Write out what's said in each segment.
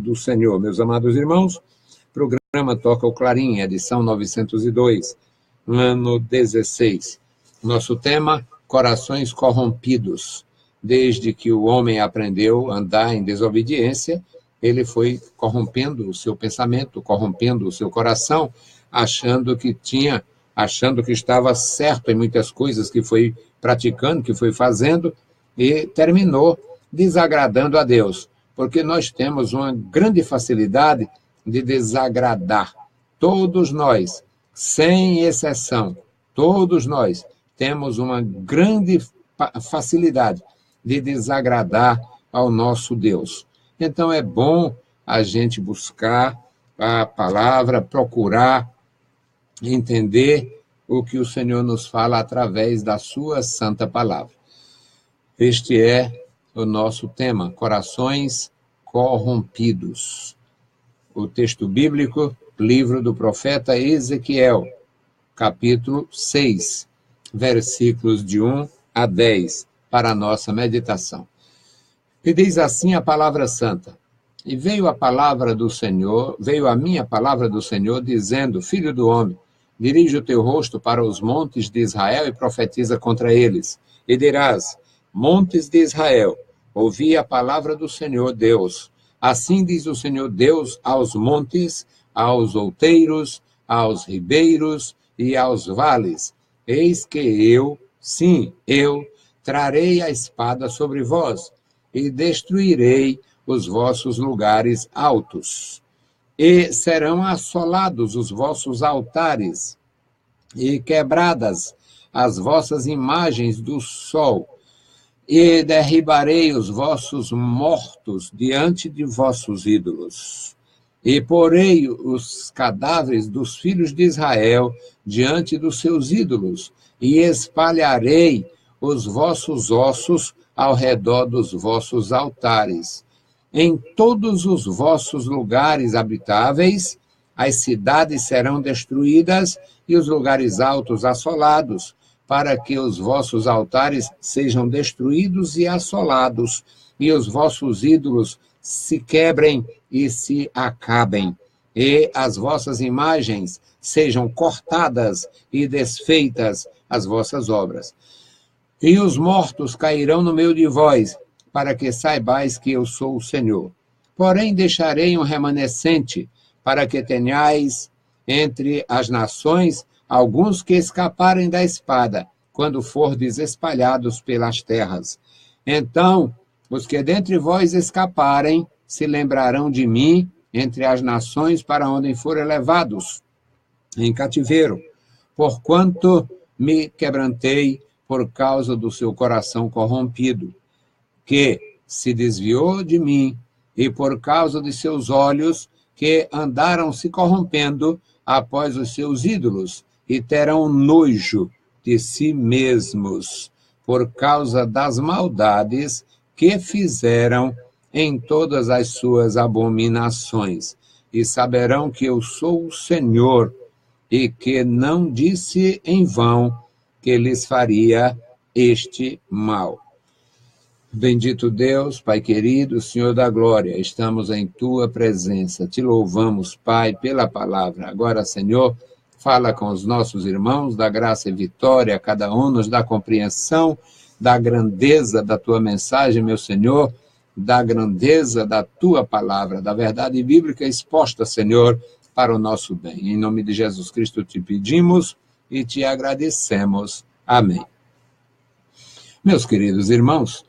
do Senhor. Meus amados irmãos, programa Toca o Clarim, edição 902, ano 16. Nosso tema, corações corrompidos. Desde que o homem aprendeu a andar em desobediência, ele foi corrompendo o seu pensamento, corrompendo o seu coração, achando que estava certo em muitas coisas que foi praticando, que foi fazendo, e terminou desagradando a Deus, porque nós temos uma grande facilidade de desagradar. Todos nós, sem exceção, todos nós temos uma grande facilidade de desagradar ao nosso Deus. Então é bom a gente buscar a palavra, procurar entender o que o Senhor nos fala através da sua santa palavra. Este é o nosso tema, corações corrompidos. O texto bíblico, livro do profeta Ezequiel, capítulo 6, versículos de 1 a 10, para a nossa meditação. E diz assim a palavra santa: E veio a minha palavra do Senhor, dizendo: Filho do homem, dirige o teu rosto para os montes de Israel e profetiza contra eles. E dirás: Montes de Israel, ouvi a palavra do Senhor Deus. Assim diz o Senhor Deus aos montes, aos outeiros, aos ribeiros e aos vales: Eis que eu, sim, eu, trarei a espada sobre vós, e destruirei os vossos lugares altos. E serão assolados os vossos altares, e quebradas as vossas imagens do sol, e derribarei os vossos mortos diante de vossos ídolos, e porei os cadáveres dos filhos de Israel diante dos seus ídolos, e espalharei os vossos ossos ao redor dos vossos altares. Em todos os vossos lugares habitáveis, as cidades serão destruídas e os lugares altos assolados, para que os vossos altares sejam destruídos e assolados, e os vossos ídolos se quebrem e se acabem, e as vossas imagens sejam cortadas e desfeitas as vossas obras. E os mortos cairão no meio de vós, para que saibais que eu sou o Senhor. Porém deixarei um remanescente, para que tenhais entre as nações alguns que escaparem da espada, quando fordes espalhados pelas terras. Então, os que dentre vós escaparem, se lembrarão de mim entre as nações para onde forem levados em cativeiro, porquanto me quebrantei por causa do seu coração corrompido, que se desviou de mim, e por causa de seus olhos, que andaram se corrompendo após os seus ídolos, e terão nojo de si mesmos, por causa das maldades que fizeram em todas as suas abominações. E saberão que eu sou o Senhor, e que não disse em vão que lhes faria este mal. Bendito Deus, Pai querido, Senhor da glória, estamos em Tua presença. Te louvamos, Pai, pela palavra. Agora, Senhor, fala com os nossos irmãos, dá graça e vitória a cada um, nos dá compreensão da grandeza da Tua mensagem, meu Senhor, da grandeza da Tua palavra, da verdade bíblica exposta, Senhor, para o nosso bem. Em nome de Jesus Cristo te pedimos e te agradecemos. Amém. Meus queridos irmãos,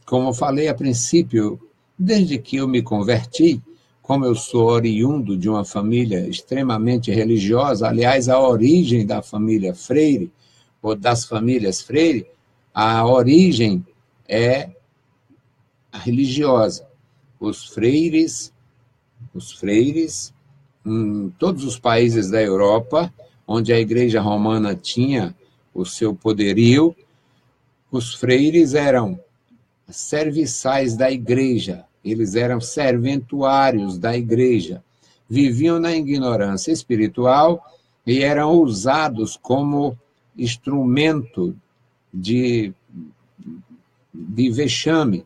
como falei a princípio, desde que eu me converti, como eu sou oriundo de uma família extremamente religiosa, aliás, a origem da família Freire, ou das famílias Freire, a origem é a religiosa. Os freires, em todos os países da Europa, onde a Igreja Romana tinha o seu poderio, os freires eram serviçais da igreja, eles eram serventuários da igreja, viviam na ignorância espiritual e eram usados como instrumento de vexame,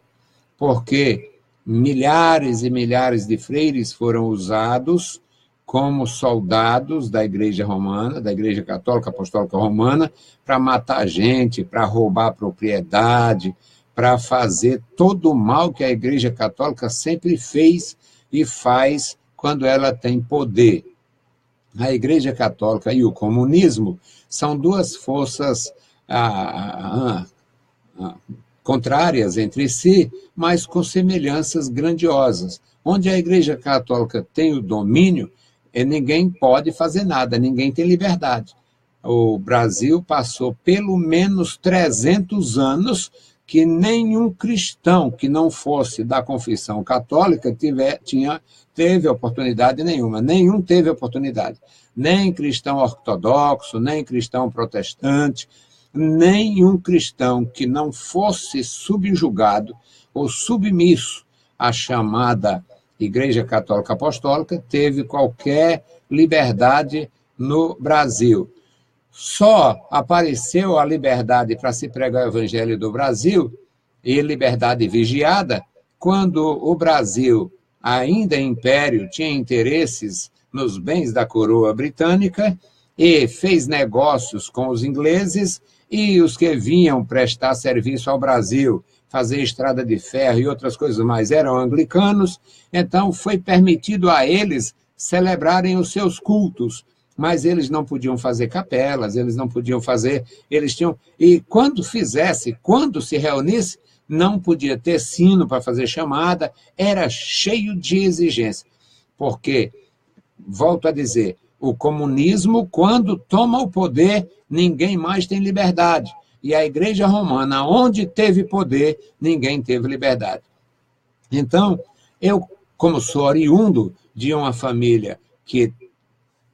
porque milhares e milhares de freires foram usados como soldados da Igreja Romana, da Igreja Católica Apostólica Romana, para matar gente, para roubar propriedade, para fazer todo o mal que a Igreja Católica sempre fez e faz quando ela tem poder. A Igreja Católica e o comunismo são duas forças contrárias entre si, mas com semelhanças grandiosas. Onde a Igreja Católica tem o domínio, ninguém pode fazer nada, ninguém tem liberdade. O Brasil passou pelo menos 300 anos que nenhum cristão que não fosse da confissão católica teve oportunidade nenhuma. Nenhum teve oportunidade. Nem cristão ortodoxo, nem cristão protestante, nenhum cristão que não fosse subjugado ou submisso à chamada Igreja Católica Apostólica teve qualquer liberdade no Brasil. Só apareceu a liberdade para se pregar o Evangelho do Brasil, e liberdade vigiada, quando o Brasil, ainda império, tinha interesses nos bens da coroa britânica e fez negócios com os ingleses, e os que vinham prestar serviço ao Brasil, fazer estrada de ferro e outras coisas mais, eram anglicanos, então foi permitido a eles celebrarem os seus cultos, mas eles não podiam fazer capelas, eles não podiam fazer, e quando se reunisse, não podia ter sino para fazer chamada, era cheio de exigência, porque, volto a dizer, o comunismo, quando toma o poder, ninguém mais tem liberdade. E a Igreja Romana, onde teve poder, ninguém teve liberdade. Então, eu, como sou oriundo de uma família que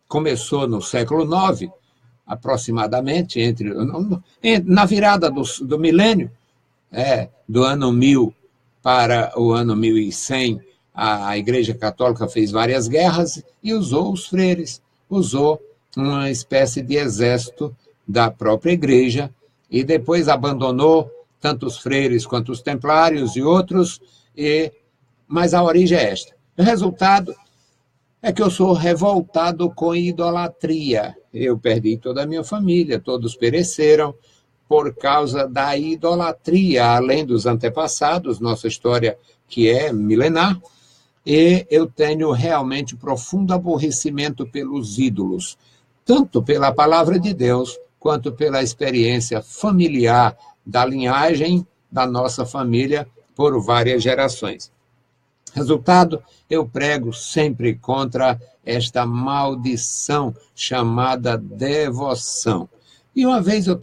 começou no século IX, aproximadamente, na virada do milênio, do ano 1000 para o ano 1100, a Igreja Católica fez várias guerras e usou os freires, usou uma espécie de exército da própria Igreja, e depois abandonou tanto os freires quanto os templários e outros, mas a origem é esta. O resultado é que eu sou revoltado com idolatria. Eu perdi toda a minha família, todos pereceram por causa da idolatria, além dos antepassados, nossa história que é milenar, e eu tenho realmente profundo aborrecimento pelos ídolos, tanto pela palavra de Deus, quanto pela experiência familiar da linhagem da nossa família por várias gerações. Resultado, eu prego sempre contra esta maldição chamada devoção. E uma vez eu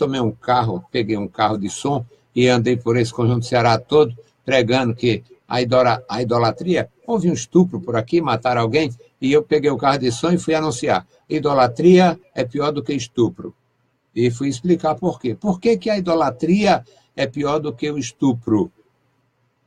peguei um carro de som e andei por esse conjunto do Ceará todo, pregando que a idolatria, houve um estupro por aqui, mataram alguém, e eu peguei o carro de som e fui anunciar, idolatria é pior do que estupro. E fui explicar por quê. Por que a idolatria é pior do que o estupro?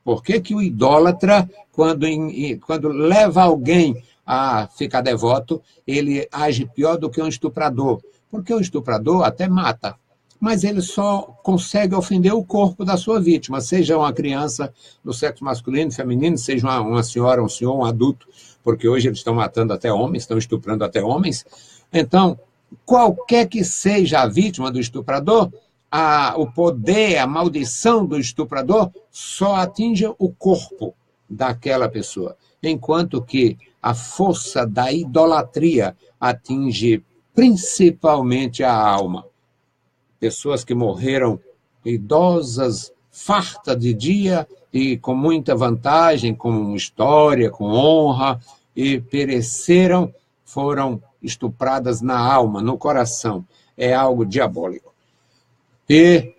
Por que o idólatra, quando leva alguém a ficar devoto, ele age pior do que um estuprador? Porque o estuprador até mata, mas ele só consegue ofender o corpo da sua vítima, seja uma criança do sexo masculino, feminino, seja uma senhora, um senhor, um adulto, porque hoje eles estão matando até homens, estão estuprando até homens. Então, qualquer que seja a vítima do estuprador, o poder, a maldição do estuprador só atinge o corpo daquela pessoa, enquanto que a força da idolatria atinge principalmente a alma. Pessoas que morreram idosas, fartas de dia e com muita vantagem, com história, com honra, e pereceram, foram estupradas na alma, no coração. É algo diabólico. E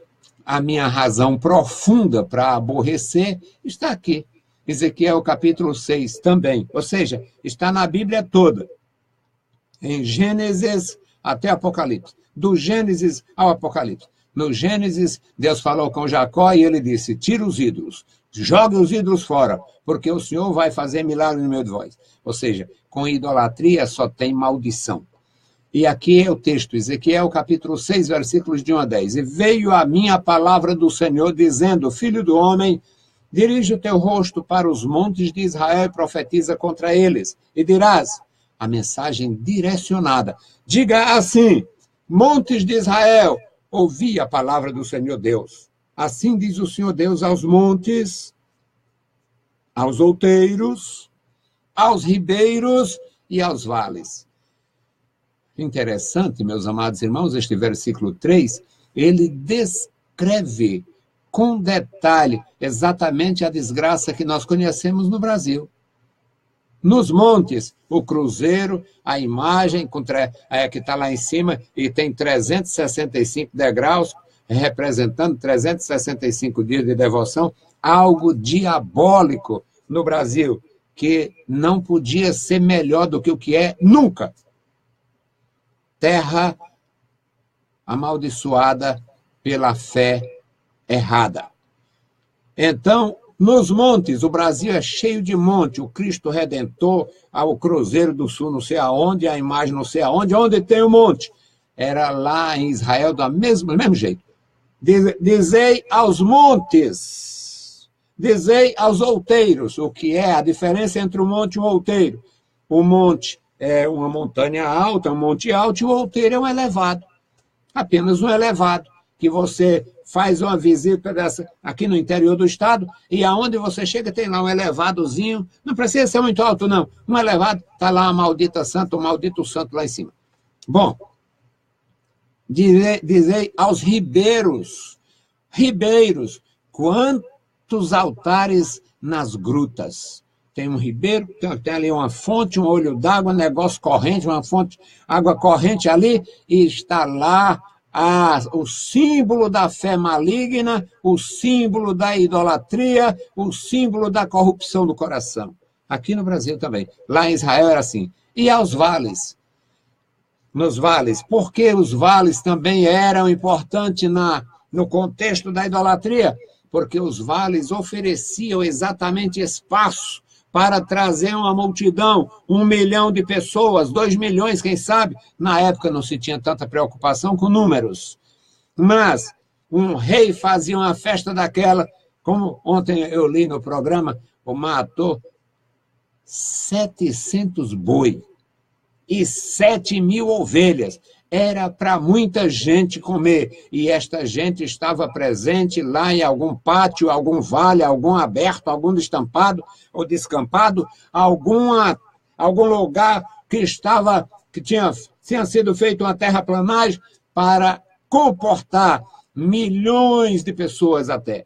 a minha razão profunda para aborrecer está aqui. Ezequiel capítulo 6 também. Ou seja, está na Bíblia toda. Em Gênesis até Apocalipse. Do Gênesis ao Apocalipse. No Gênesis, Deus falou com Jacó e ele disse, tira os ídolos, jogue os ídolos fora, porque o Senhor vai fazer milagre no meio de vós. Ou seja, com idolatria só tem maldição. E aqui é o texto, Ezequiel capítulo 6, versículos de 1 a 10. E veio a mim a palavra do Senhor, dizendo, filho do homem, Dirige o teu rosto para os montes de Israel e profetiza contra eles. E dirás, a mensagem direcionada. Diga assim, montes de Israel, ouvi a palavra do Senhor Deus. Assim diz o Senhor Deus aos montes, aos outeiros, aos ribeiros e aos vales. Interessante, meus amados irmãos, este versículo 3, ele descreve com detalhe exatamente a desgraça que nós conhecemos no Brasil. Nos montes, o cruzeiro, a imagem que está lá em cima e tem 365 degraus, representando 365 dias de devoção, algo diabólico no Brasil, que não podia ser melhor do que o que é nunca. Terra amaldiçoada pela fé errada. Então, nos montes, o Brasil é cheio de monte, o Cristo Redentor, o Cruzeiro do Sul, não sei aonde, a imagem não sei aonde, onde tem o monte. Era lá em Israel do mesmo jeito. Dizei aos montes, dizei aos outeiros, o que é a diferença entre o monte e o outeiro. O monte é uma montanha alta, um monte alto, e o outeiro é um elevado. Apenas um elevado, que você faz uma visita dessa aqui no interior do estado, e aonde você chega tem lá um elevadozinho, não precisa ser muito alto não, um elevado, está lá uma maldita santa, um maldito santo lá em cima. Bom, dizei aos ribeiros, quantos altares nas grutas. Tem um ribeiro, tem ali uma fonte, um olho d'água, um negócio corrente, uma fonte, água corrente ali, e está lá o símbolo da fé maligna, o símbolo da idolatria, o símbolo da corrupção do coração. Aqui no Brasil também. Lá em Israel era assim. E aos vales? Nos vales. Porque os vales também eram importantes no contexto da idolatria? Porque os vales ofereciam exatamente espaço para trazer uma multidão, 1 milhão de pessoas, 2 milhões, quem sabe? Na época não se tinha tanta preocupação com números. Mas um rei fazia uma festa daquela, como ontem eu li no programa, matou 700 boi e 7.000 ovelhas. Era para muita gente comer, e esta gente estava presente lá em algum pátio, algum vale, algum aberto, algum destampado ou descampado, algum lugar que tinha sido feito uma terraplanagem para comportar milhões de pessoas até.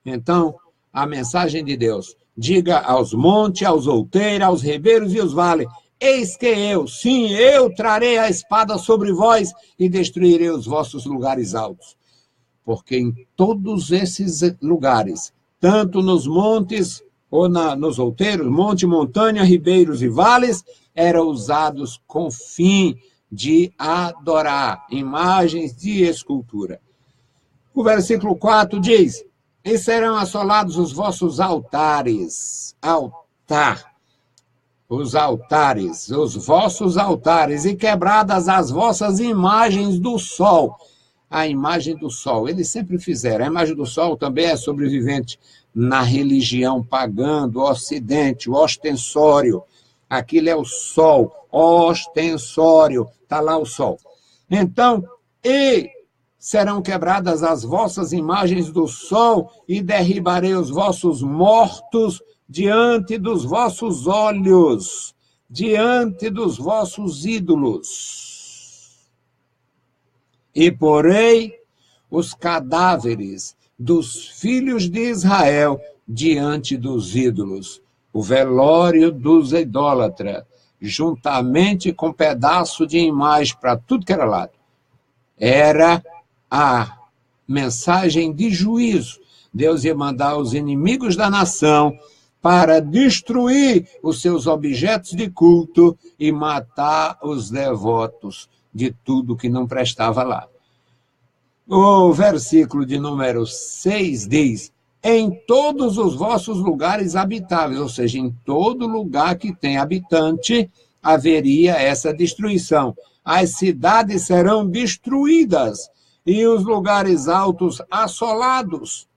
Então, a mensagem de Deus, diga aos montes, aos outeiros, aos ribeiros e aos vales, eis que eu, sim, eu trarei a espada sobre vós e destruirei os vossos lugares altos. Porque em todos esses lugares, tanto nos montes ou nos outeiros, monte, montanha, ribeiros e vales, eram usados com fim de adorar, imagens de escultura. O versículo 4 diz, e serão assolados os vossos altares, os vossos altares, e quebradas as vossas imagens do sol. A imagem do sol, eles sempre fizeram. A imagem do sol também é sobrevivente na religião pagã do Ocidente, o ostensório. Aquilo é o sol, ostensório, está lá o sol. Então, e serão quebradas as vossas imagens do sol, e derribarei os vossos mortos diante dos vossos olhos, diante dos vossos ídolos. E porei os cadáveres dos filhos de Israel diante dos ídolos, o velório dos idólatras, juntamente com pedaço de imagem para tudo que era lado. Era a mensagem de juízo. Deus ia mandar os inimigos da nação para destruir os seus objetos de culto e matar os devotos de tudo que não prestava lá. O versículo de número 6 diz, em todos os vossos lugares habitáveis, ou seja, em todo lugar que tem habitante, haveria essa destruição. As cidades serão destruídas e os lugares altos assolados.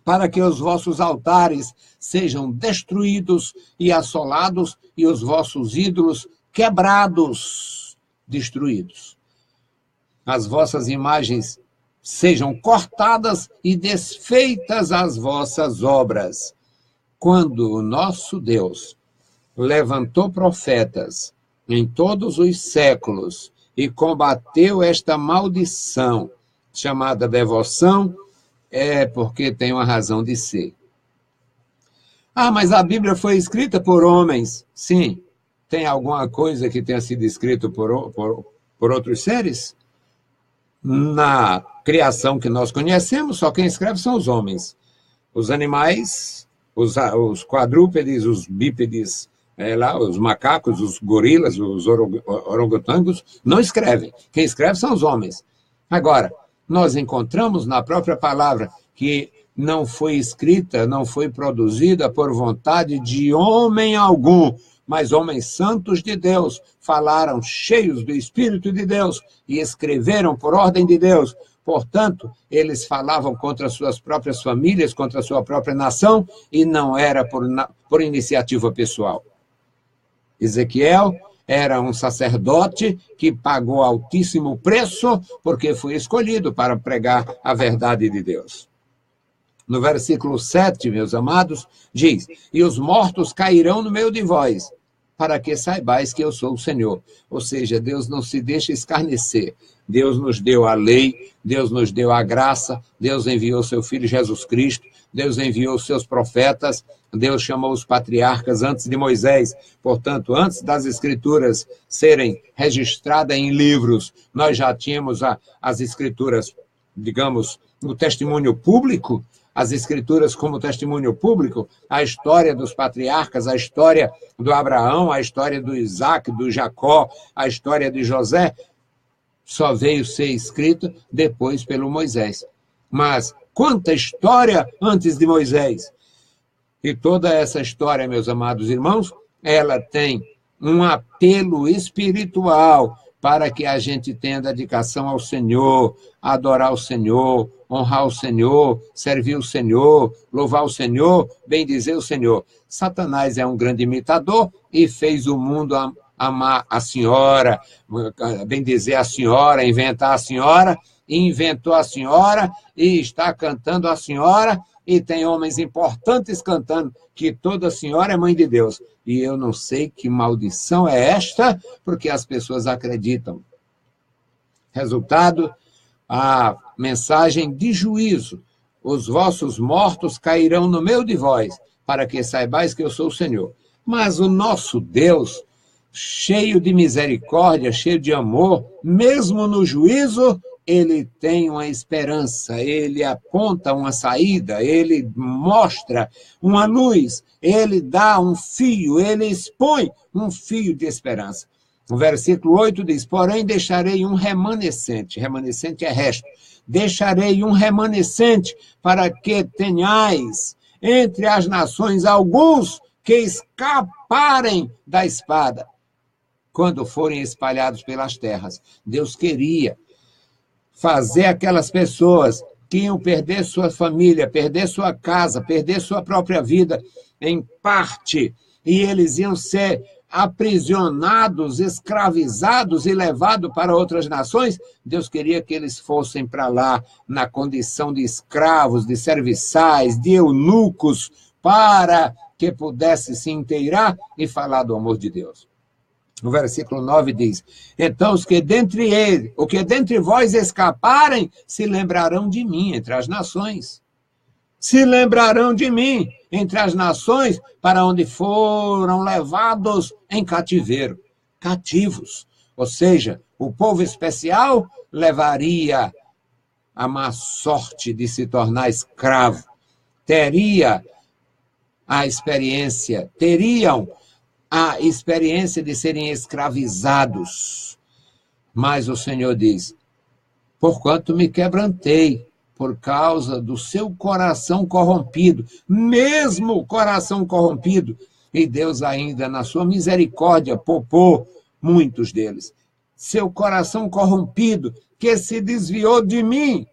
para que os vossos altares sejam destruídos e assolados, e os vossos ídolos quebrados, destruídos. As vossas imagens sejam cortadas e desfeitas as vossas obras. Quando o nosso Deus levantou profetas em todos os séculos e combateu esta maldição chamada devoção, é porque tem uma razão de ser. Ah, mas a Bíblia foi escrita por homens. Sim. Tem alguma coisa que tenha sido escrita por outros seres? Na criação que nós conhecemos, só quem escreve são os homens. Os animais, os quadrúpedes, os bípedes, os macacos, os gorilas, os orangotangos, não escrevem. Quem escreve são os homens. Agora, nós encontramos na própria palavra que não foi escrita, não foi produzida por vontade de homem algum, mas homens santos de Deus falaram cheios do Espírito de Deus e escreveram por ordem de Deus. Portanto, eles falavam contra suas próprias famílias, contra a sua própria nação, e não era por iniciativa pessoal. Ezequiel era um sacerdote que pagou altíssimo preço porque foi escolhido para pregar a verdade de Deus. No versículo 7, meus amados, diz: e os mortos cairão no meio de vós, para que saibais que eu sou o Senhor. Ou seja, Deus não se deixa escarnecer. Deus nos deu a lei, Deus nos deu a graça, Deus enviou seu Filho Jesus Cristo, Deus enviou seus profetas, Deus chamou os patriarcas antes de Moisés. Portanto, antes das Escrituras serem registradas em livros, nós já tínhamos as Escrituras, digamos, no testemunho público, as Escrituras como testemunho público, a história dos patriarcas, a história do Abraão, a história do Isaac, do Jacó, a história de José, só veio ser escrita depois pelo Moisés. Mas quanta história antes de Moisés! E toda essa história, meus amados irmãos, ela tem um apelo espiritual para que a gente tenha dedicação ao Senhor, adorar o Senhor, honrar o Senhor, servir o Senhor, louvar o Senhor, bendizer o Senhor. Satanás é um grande imitador e fez o mundo amar a senhora, bendizer a senhora, inventar a senhora, inventou a senhora e está cantando a senhora, e tem homens importantes cantando que toda senhora é mãe de Deus. E eu não sei que maldição é esta, porque as pessoas acreditam. Resultado, a mensagem de juízo: os vossos mortos cairão no meio de vós, para que saibais que eu sou o Senhor. Mas o nosso Deus, cheio de misericórdia, cheio de amor, mesmo no juízo, ele tem uma esperança, ele aponta uma saída, ele mostra uma luz, ele dá um fio, ele expõe um fio de esperança. O versículo 8 diz: porém deixarei um remanescente, remanescente é resto, deixarei um remanescente para que tenhais entre as nações alguns que escaparem da espada, quando forem espalhados pelas terras. Deus queria fazer aquelas pessoas que iam perder sua família, perder sua casa, perder sua própria vida, em parte, e eles iam ser aprisionados, escravizados e levados para outras nações. Deus queria que eles fossem para lá na condição de escravos, de serviçais, de eunucos, para que pudesse se inteirar e falar do amor de Deus. No versículo 9 diz: então os que dentre vós escaparem, se lembrarão de mim entre as nações. Se lembrarão de mim entre as nações para onde foram levados em cativeiro. Cativos. Ou seja, o povo especial levaria a má sorte de se tornar escravo. Teriam a experiência de serem escravizados. Mas o Senhor diz: porquanto me quebrantei por causa do seu coração corrompido, mesmo o coração corrompido, e Deus ainda, na sua misericórdia, poupou muitos deles. Seu coração corrompido, que se desviou de mim,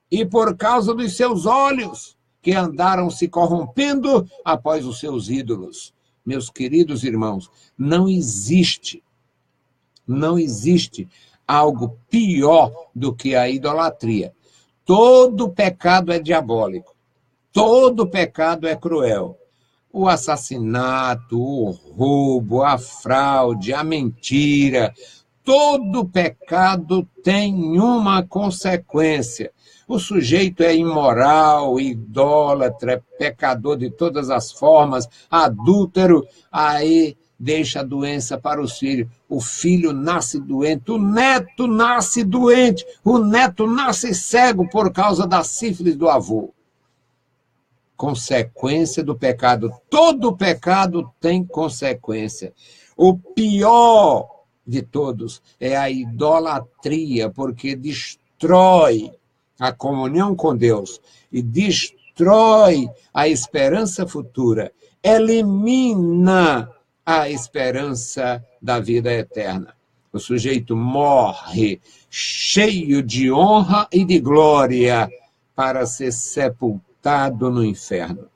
e por causa dos seus olhos, que andaram se corrompendo após os seus ídolos. Meus queridos irmãos, não existe algo pior do que a idolatria. Todo pecado é diabólico, todo pecado é cruel. O assassinato, o roubo, a fraude, a mentira, todo pecado tem uma consequência. O sujeito é imoral, idólatra, é pecador de todas as formas, adúltero, aí deixa a doença para os filhos. O filho nasce doente, o neto nasce doente, o neto nasce cego por causa da sífilis do avô. Consequência do pecado. Todo pecado tem consequência. O pior de todos é a idolatria, porque destrói a comunhão com Deus e destrói a esperança futura, elimina a esperança da vida eterna. O sujeito morre cheio de honra e de glória para ser sepultado no inferno.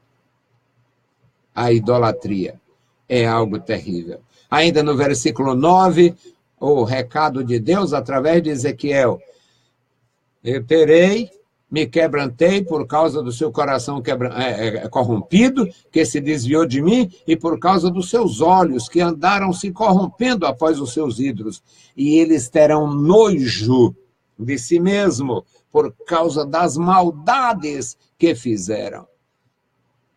A idolatria é algo terrível. Ainda no versículo 9, o recado de Deus através de Ezequiel: eu me quebrantei por causa do seu coração corrompido, que se desviou de mim, e por causa dos seus olhos, que andaram se corrompendo após os seus ídolos. E eles terão nojo de si mesmo, por causa das maldades que fizeram.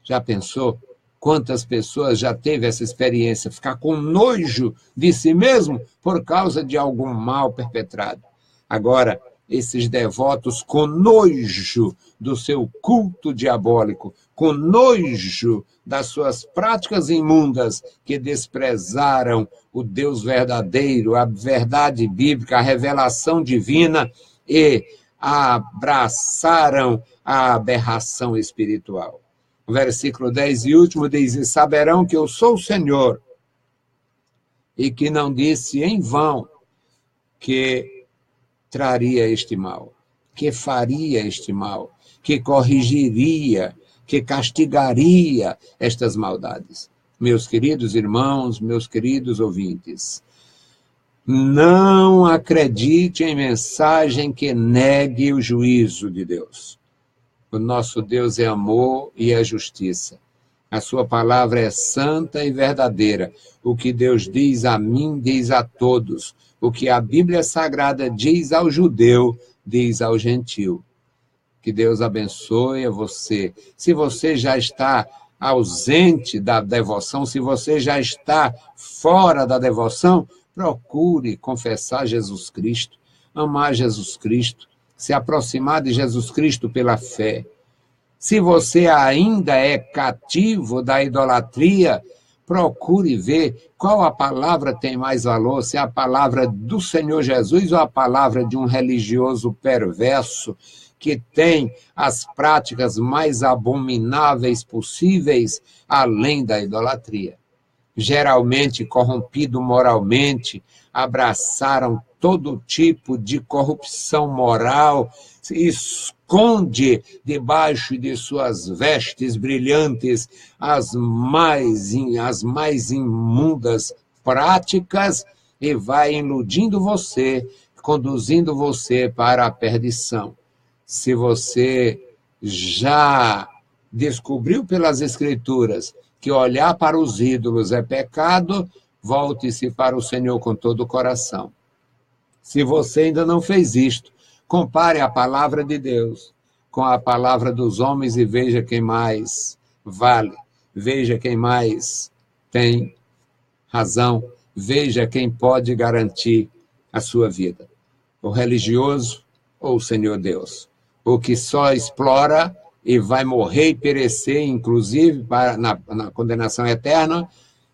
Já pensou? Quantas pessoas já teve essa experiência, ficar com nojo de si mesmo por causa de algum mal perpetrado? Agora, esses devotos com nojo do seu culto diabólico, com nojo das suas práticas imundas, que desprezaram o Deus verdadeiro, a verdade bíblica, a revelação divina, e abraçaram a aberração espiritual. O versículo 10 e último diz: e saberão que eu sou o Senhor, e que não disse em vão que traria este mal, que faria este mal, que corrigiria, que castigaria estas maldades. Meus queridos irmãos, meus queridos ouvintes, não acredite em mensagem que negue o juízo de Deus. O nosso Deus é amor e é justiça. A sua palavra é santa e verdadeira. O que Deus diz a mim, diz a todos. O que a Bíblia Sagrada diz ao judeu, diz ao gentil. Que Deus abençoe a você. Se você já está ausente da devoção, se você já está fora da devoção, procure confessar Jesus Cristo, amar Jesus Cristo, se aproximar de Jesus Cristo pela fé. Se você ainda é cativo da idolatria, procure ver qual a palavra tem mais valor, se é a palavra do Senhor Jesus ou a palavra de um religioso perverso que tem as práticas mais abomináveis possíveis, além da idolatria. Geralmente corrompido moralmente, abraçaram todo tipo de corrupção moral, se esconde debaixo de suas vestes brilhantes as mais imundas práticas e vai iludindo você, conduzindo você para a perdição. Se você já descobriu pelas Escrituras que olhar para os ídolos é pecado, volte-se para o Senhor com todo o coração. Se você ainda não fez isto, compare a palavra de Deus com a palavra dos homens e veja quem mais vale, veja quem mais tem razão, veja quem pode garantir a sua vida. O religioso ou o Senhor Deus? O que só explora e vai morrer e perecer, inclusive na condenação eterna,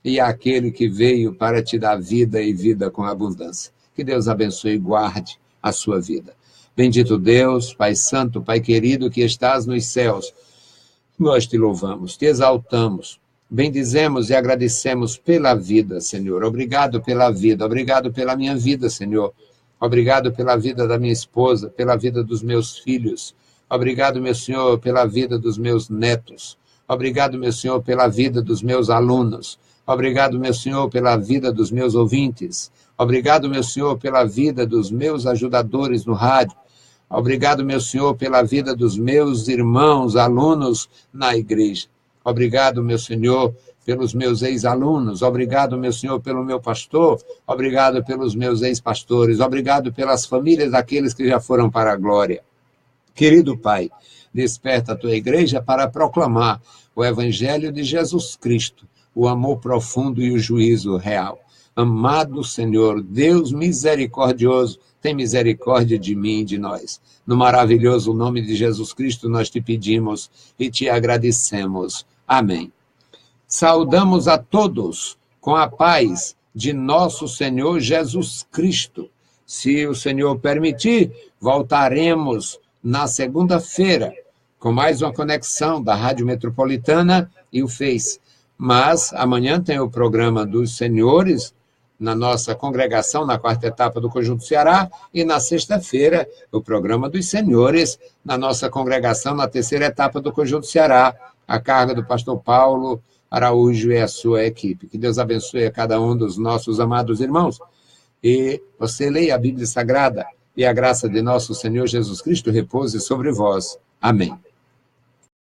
e aquele que veio para te dar vida e vida com abundância. Que Deus abençoe e guarde a sua vida. Bendito Deus, Pai Santo, Pai querido, que estás nos céus, nós te louvamos, te exaltamos, bendizemos e agradecemos pela vida, Senhor. Obrigado pela vida, obrigado pela minha vida, Senhor. Obrigado pela vida da minha esposa, pela vida dos meus filhos. Obrigado, meu Senhor, pela vida dos meus netos. Obrigado, meu Senhor, pela vida dos meus alunos. Obrigado, meu Senhor, pela vida dos meus ouvintes. Obrigado, meu Senhor, pela vida dos meus ajudadores no rádio. Obrigado, meu Senhor, pela vida dos meus irmãos, alunos na igreja. Obrigado, meu Senhor, pelos meus ex-alunos. Obrigado, meu Senhor, pelo meu pastor. Obrigado pelos meus ex-pastores. Obrigado pelas famílias daqueles que já foram para a glória. Querido Pai, desperta a tua igreja para proclamar o Evangelho de Jesus Cristo, o amor profundo e o juízo real. Amado Senhor, Deus misericordioso, tem misericórdia de mim e de nós. No maravilhoso nome de Jesus Cristo nós te pedimos e te agradecemos. Amém. Saudamos a todos com a paz de nosso Senhor Jesus Cristo. Se o Senhor permitir, voltaremos na segunda-feira com mais uma conexão da Rádio Metropolitana e o Face. Mas amanhã tem o programa dos senhores na nossa congregação, na quarta etapa do Conjunto Ceará, e na sexta-feira o programa dos senhores na nossa congregação, na terceira etapa do Conjunto Ceará, a carga do pastor Paulo Araújo e a sua equipe. Que Deus abençoe a cada um dos nossos amados irmãos. E você leia a Bíblia Sagrada e a graça de nosso Senhor Jesus Cristo repouse sobre vós. Amém.